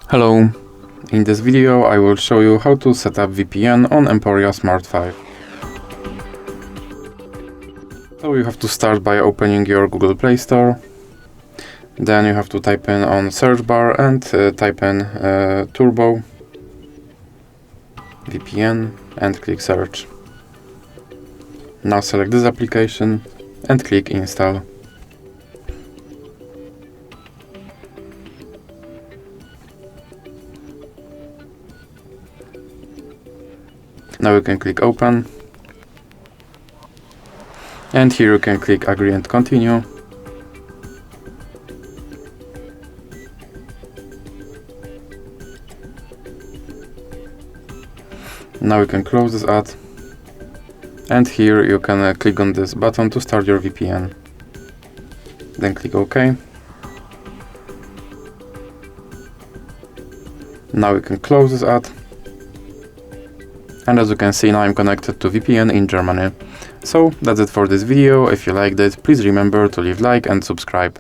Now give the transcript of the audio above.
Hello, in this video I will show you how to set up VPN on EMPORIA Smart 5. So you have to start by opening your Google Play Store. Then you have to type in on search bar and type in turbo VPN and click search. Now select this application and click install. Now you can click open, and here you can click agree and continue. Now you can close this ad, and here you can click on this button to start your VPN. Then click OK. Now you can close this ad. And as you can see, now I'm connected to VPN in Germany. So that's it for this video. If you liked it, please remember to leave like and subscribe.